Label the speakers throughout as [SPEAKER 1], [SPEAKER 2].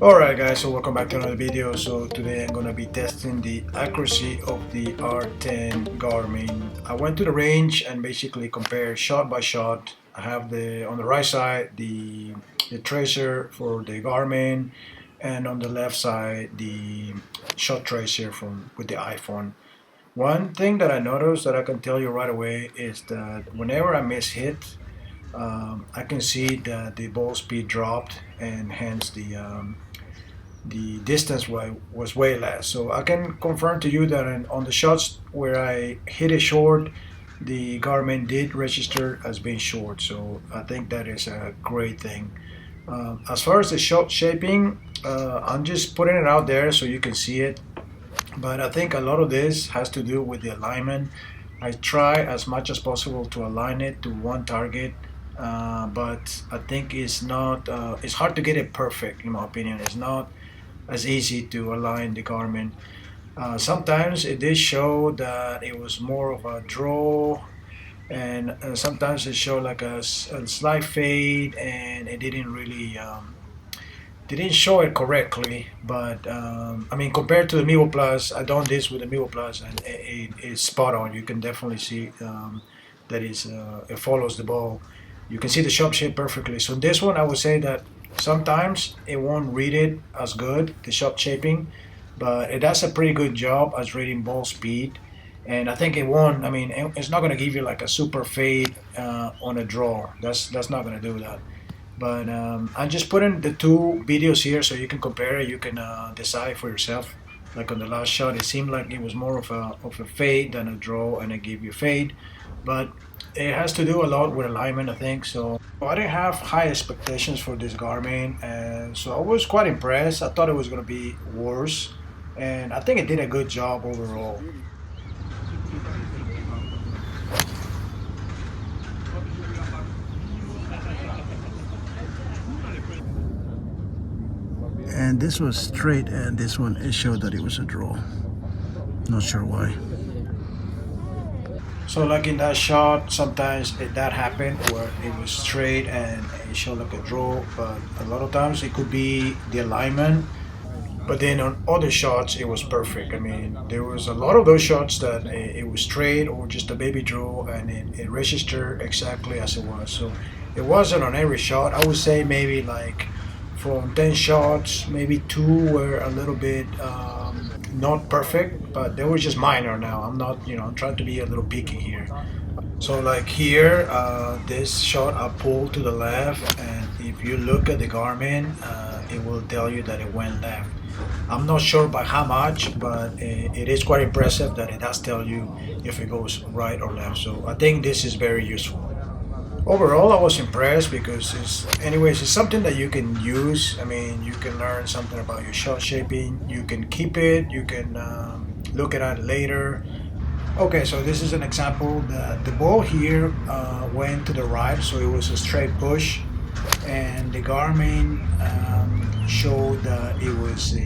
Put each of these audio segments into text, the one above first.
[SPEAKER 1] Alright guys, so welcome back to another video. So today I'm going to be testing the accuracy of the R10 Garmin. I went to the range and basically compared shot by shot. I have on the right side the tracer for the Garmin, and on the left side the shot tracer with the iPhone. One thing that I noticed that I can tell you right away is that whenever I miss hit, I can see that the ball speed dropped, and hence the distance was way less. So I can confirm to you that on the shots where I hit it short, the Garmin did register as being short. So I think that is a great thing. As far as the shot shaping, I'm just putting it out there so you can see it. But I think a lot of this has to do with the alignment. I try as much as possible to align it to one target, but I think it's not. It's hard to get it perfect, in my opinion. It's not as easy to align the Garmin. Sometimes it did show that it was more of a draw, and sometimes it showed like a slight fade, and it didn't really they didn't show it correctly. But I mean, compared to the Mevo Plus, I done this with the Mevo Plus, and it's spot on. You can definitely see that it follows the ball. You can see the shot shape perfectly. So this one, I would say that sometimes it won't read it as good, the shot shaping, but it does a pretty good job as reading ball speed. And I think it won't. I mean, it's not going to give you like a super fade on a draw. That's not going to do that. But I'm just putting the two videos here so you can compare it. You can decide for yourself. Like on the last shot, it seemed like it was more of a fade than a draw, and it gave you fade. But it has to do a lot with alignment, I think. So I didn't have high expectations for this Garmin, and so I was quite impressed. I thought it was going to be worse, and I think it did a good job overall. And this was straight, and this one, it showed that it was a draw. Not sure why. So like in that shot, sometimes that happened where it was straight and it showed like a draw, but a lot of times it could be the alignment. But then on other shots, it was perfect. I mean, there was a lot of those shots that it was straight or just a baby draw, and it registered exactly as it was. So it wasn't on every shot. I would say maybe like from 10 shots, maybe 2 were a little bit not perfect, but they were just minor. Now I'm not, I'm trying to be a little picky here. So like here, this shot I pulled to the left, and if you look at the Garmin, it will tell you that it went left. I'm not sure by how much, but it is quite impressive that it does tell you if it goes right or left. So I think this is very useful. Overall, I was impressed because it's something that you can use. I mean, you can learn something about your shot shaping. You can keep it. You can look at it later. Okay, so this is an example. The ball here went to the right, so it was a straight push, and the Garmin showed that it was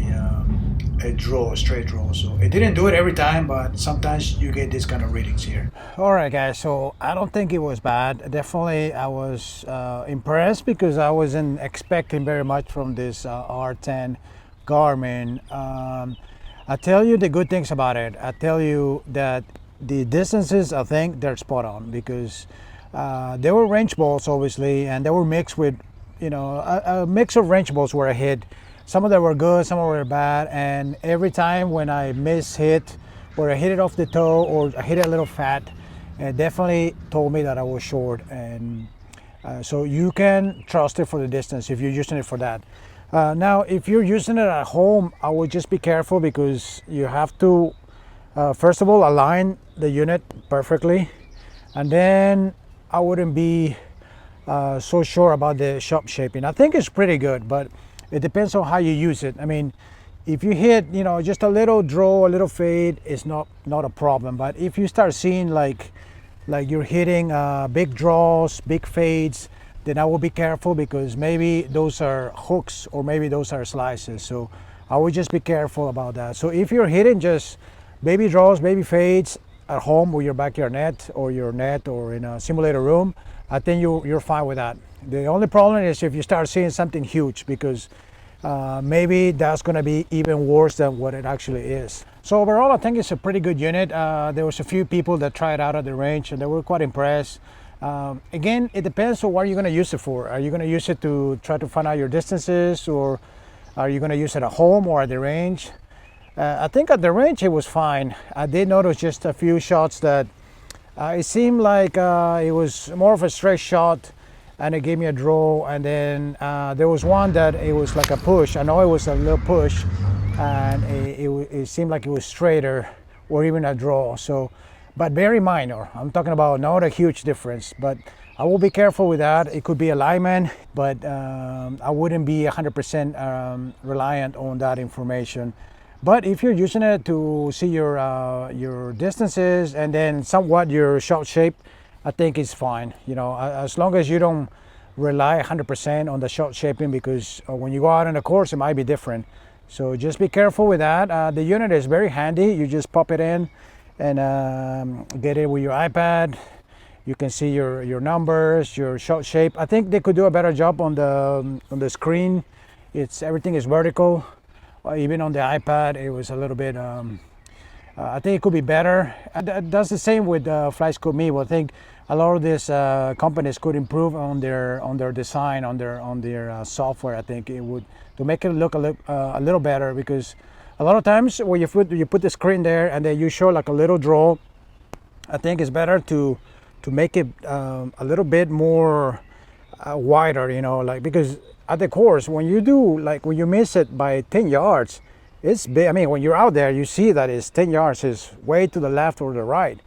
[SPEAKER 1] a draw, a straight draw. So it didn't do it every time, but sometimes you get this kind of readings here. All right, guys, so I don't think it was bad. Definitely I was impressed because I wasn't expecting very much from this R10 Garmin. I tell you the good things about it. I tell you that the distances, I think they're spot on, because they were range balls obviously, and they were mixed with a mix of range balls where I hit. Some of them were good, some were bad, and every time when I miss hit, or I hit it off the toe, or I hit it a little fat, it definitely told me that I was short. And so you can trust it for the distance if you're using it for that. Now, if you're using it at home, I would just be careful, because you have to, first of all, align the unit perfectly, and then I wouldn't be so sure about the shot shaping. I think it's pretty good, but it depends on how you use it. I mean, if you hit, just a little draw, a little fade, it's not a problem. But if you start seeing like you're hitting big draws, big fades, then I will be careful, because maybe those are hooks or maybe those are slices. So I would just be careful about that. So if you're hitting just baby draws, baby fades at home with your backyard net or in a simulator room, I think you're fine with that. The only problem is if you start seeing something huge, because maybe that's going to be even worse than what it actually is. So overall, I think it's a pretty good unit. There was a few people that tried out at the range and they were quite impressed. Again, it depends on what you're going to use it for. Are you going to use it to try to find out your distances, or are you going to use it at home or at the range? I think at the range it was fine. I did notice just a few shots that it seemed like it was more of a straight shot, and it gave me a draw, and then there was one that it was like a push. I know it was a little push, and it seemed like it was straighter or even a draw. So, but very minor. I'm talking about not a huge difference, but I will be careful with that. It could be alignment, but I wouldn't be 100% reliant on that information. But if you're using it to see your distances and then somewhat your shot shape, I think it's fine. You know, as long as you don't rely 100% on the shot shaping, because when you go out on the course, it might be different. So just be careful with that. The unit is very handy. You just pop it in and get it with your iPad. You can see your numbers, your shot shape. I think they could do a better job on the screen. Everything is vertical. Even on the iPad, it was a little bit. I think it could be better. That's the same with Flightscope Mevo. I think a lot of these companies could improve on their design, on their software. I think it would, to make it look a little better, because a lot of times when you put the screen there and then you show like a little draw, I think it's better to make it a little bit more wider, you know, like, because at the course, when you miss it by 10 yards, it's big. I mean, when you're out there, you see that it's 10 yards is way to the left or the right.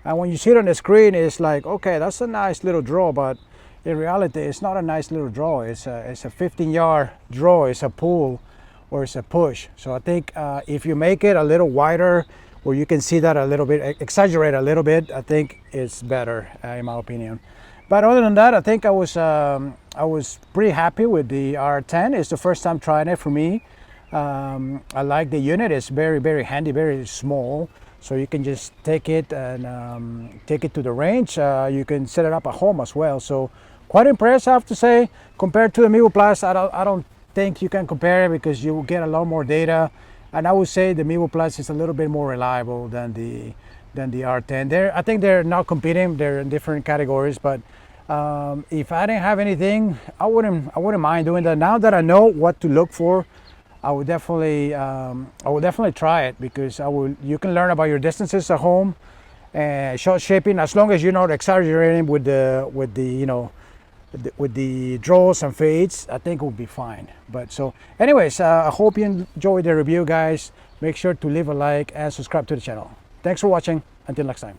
[SPEAKER 1] And when you see it on the screen, it's like, okay, that's a nice little draw, but in reality, it's not a nice little draw. It's a 15-yard draw. It's a pull or it's a push. So I think if you make it a little wider, where you can see that a little bit, exaggerate a little bit, I think it's better, in my opinion. But other than that, I think I was pretty happy with the R10. It's the first time trying it for me. I like the unit. It's very, very handy, very small. So you can just take it and take it to the range. You can set it up at home as well. So quite impressed, I have to say. Compared to the Mevo Plus, I don't think you can compare it, because you will get a lot more data. And I would say the Mevo Plus is a little bit more reliable than the R10. I think they're not competing. They're in different categories. But if I didn't have anything, I wouldn't mind doing that. Now that I know what to look for, I would definitely try it, because you can learn about your distances at home and shot shaping, as long as you're not exaggerating with the draws and fades. I think it will be fine. But so anyways, I hope you enjoyed the review, guys. Make sure to leave a like and subscribe to the channel. Thanks for watching. Until next time.